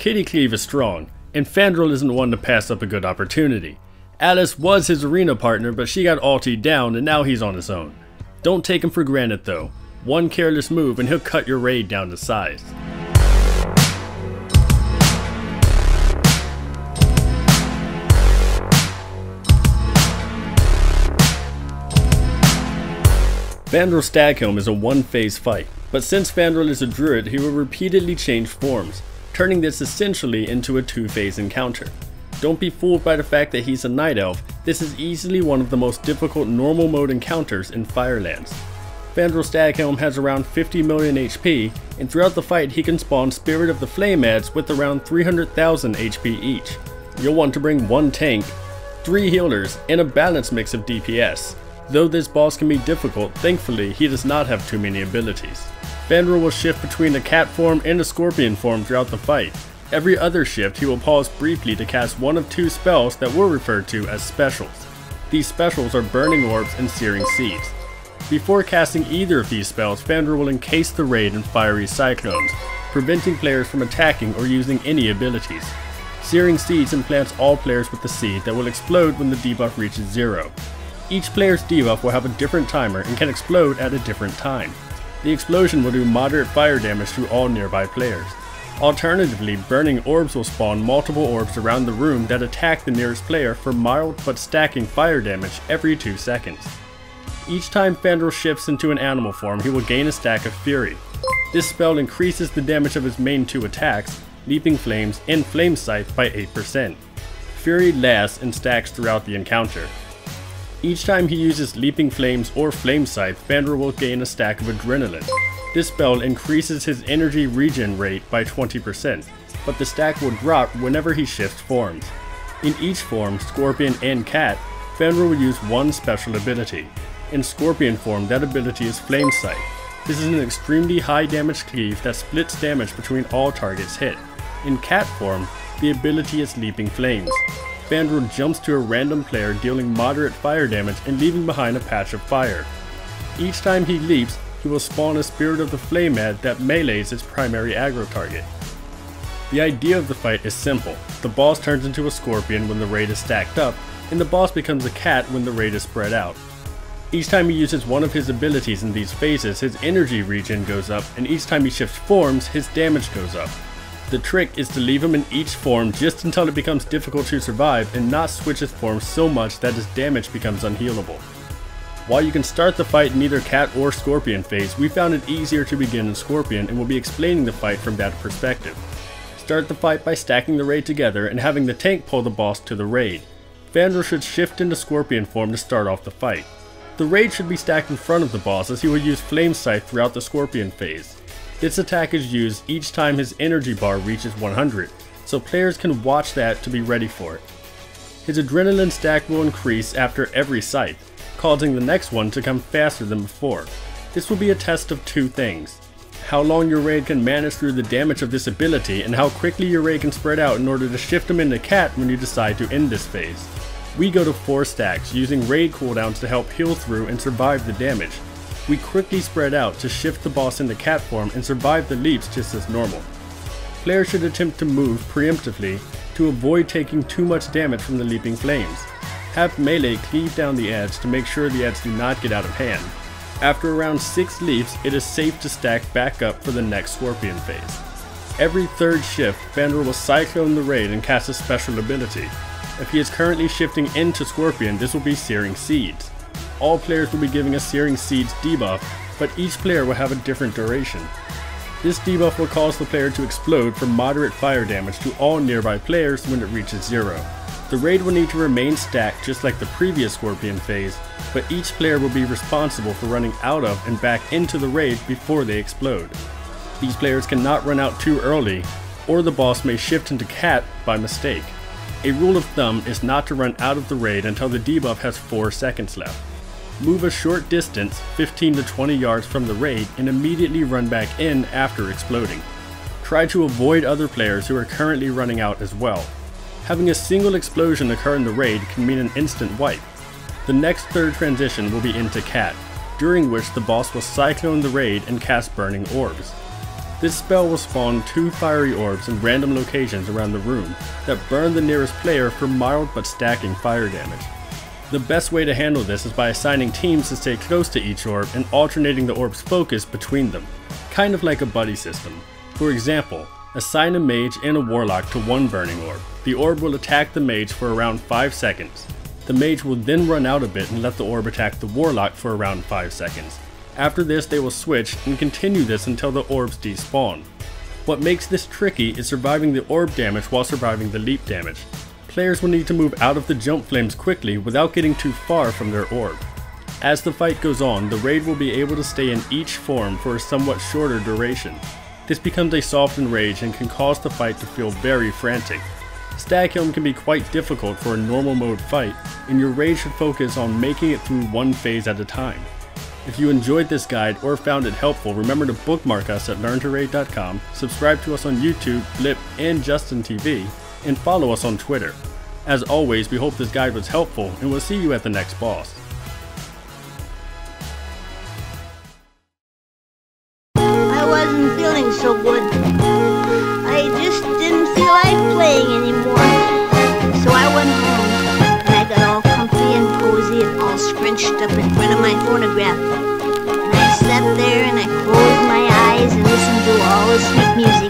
Kitty Cleave is strong, and Fandral isn't one to pass up a good opportunity. Alice was his arena partner, but she got ultied down and now he's on his own. Don't take him for granted though. One careless move and he'll cut your raid down to size. Fandral's Staghelm is a one-phase fight, but since Fandral is a druid, he will repeatedly change forms, turning this essentially into a two-phase encounter. Don't be fooled by the fact that he's a night elf. This is easily one of the most difficult normal mode encounters in Firelands. Fandral's Staghelm has around 50 million HP, and throughout the fight he can spawn Spirit of the Flame adds with around 300,000 HP each. You'll want to bring one tank, 3 healers, and a balanced mix of DPS. Though this boss can be difficult, thankfully he does not have too many abilities. Fandral will shift between a cat form and a scorpion form throughout the fight. Every other shift he will pause briefly to cast one of 2 spells that we're referred to as specials. These specials are Burning Orbs and Searing Seeds. Before casting either of these spells, Fandral will encase the raid in fiery cyclones, preventing players from attacking or using any abilities. Searing Seeds implants all players with the seed that will explode when the debuff reaches 0. Each player's debuff will have a different timer and can explode at a different time. The explosion will do moderate fire damage to all nearby players. Alternatively, Burning Orbs will spawn multiple orbs around the room that attack the nearest player for mild but stacking fire damage every 2 seconds. Each time Fandral shifts into an animal form, he will gain a stack of Fury. This spell increases the damage of his main 2 attacks, Leaping Flames and Flame Scythe, by 8%. Fury lasts and stacks throughout the encounter. Each time he uses Leaping Flames or Flame Scythe, Fandral will gain a stack of Adrenaline. This spell increases his energy regen rate by 20%, but the stack will drop whenever he shifts forms. In each form, Scorpion and Cat, Fandral will use one special ability. In Scorpion form, that ability is Flame Scythe. This is an extremely high damage cleave that splits damage between all targets hit. In Cat form, the ability is Leaping Flames. Fandral jumps to a random player, dealing moderate fire damage and leaving behind a patch of fire. Each time he leaps, he will spawn a Spirit of the Flame ad that melees its primary aggro target. The idea of the fight is simple. The boss turns into a scorpion when the raid is stacked up, and the boss becomes a cat when the raid is spread out. Each time he uses one of his abilities in these phases, his energy regen goes up, and each time he shifts forms, his damage goes up. The trick is to leave him in each form just until it becomes difficult to survive and not switch his form so much that his damage becomes unhealable. While you can start the fight in either cat or scorpion phase, we found it easier to begin in scorpion and will be explaining the fight from that perspective. Start the fight by stacking the raid together and having the tank pull the boss to the raid. Fandral should shift into scorpion form to start off the fight. The raid should be stacked in front of the boss as he will use Flame Scythe throughout the scorpion phase. This attack is used each time his energy bar reaches 100, so players can watch that to be ready for it. His adrenaline stack will increase after every scythe, causing the next one to come faster than before. This will be a test of 2 things: how long your raid can manage through the damage of this ability, and how quickly your raid can spread out in order to shift him into cat when you decide to end this phase. We go to 4 stacks, using raid cooldowns to help heal through and survive the damage. We quickly spread out to shift the boss into cat form and survive the leaps just as normal. Players should attempt to move preemptively to avoid taking too much damage from the Leaping Flames. Have melee cleave down the adds to make sure the adds do not get out of hand. After around 6 leaps, it is safe to stack back up for the next scorpion phase. Every 3rd shift, Fandral will cyclone the raid and cast a special ability. If he is currently shifting into scorpion, this will be Searing Seeds. All players will be giving a Searing Seeds debuff, but each player will have a different duration. This debuff will cause the player to explode for moderate fire damage to all nearby players when it reaches 0. The raid will need to remain stacked just like the previous scorpion phase, but each player will be responsible for running out of and back into the raid before they explode. These players cannot run out too early, or the boss may shift into cat by mistake. A rule of thumb is not to run out of the raid until the debuff has 4 seconds left. Move a short distance, 15 to 20 yards from the raid, and immediately run back in after exploding. Try to avoid other players who are currently running out as well. Having a single explosion occur in the raid can mean an instant wipe. The next 3rd transition will be into cat, during which the boss will cyclone the raid and cast Burning Orbs. This spell will spawn 2 fiery orbs in random locations around the room that burn the nearest player for mild but stacking fire damage. The best way to handle this is by assigning teams to stay close to each orb and alternating the orb's focus between them, kind of like a buddy system. For example, assign a mage and a warlock to one burning orb. The orb will attack the mage for around 5 seconds. The mage will then run out a bit and let the orb attack the warlock for around 5 seconds. After this, they will switch and continue this until the orbs despawn. What makes this tricky is surviving the orb damage while surviving the leap damage. Players will need to move out of the jump flames quickly without getting too far from their orb. As the fight goes on, the raid will be able to stay in each form for a somewhat shorter duration. This becomes a softened rage and can cause the fight to feel very frantic. Staghelm can be quite difficult for a normal mode fight, and your raid should focus on making it through one phase at a time. If you enjoyed this guide or found it helpful, remember to bookmark us at LearntoRaid.com, subscribe to us on YouTube, Blip, and Justin TV, and follow us on Twitter. As always, we hope this guide was helpful, and we'll see you at the next boss. I wasn't feeling so good. I just didn't feel like playing anymore. So I went home, and I got all comfy and cozy and all scrunched up in front of my phonograph. And I sat there and I closed my eyes and listened to all the sweet music.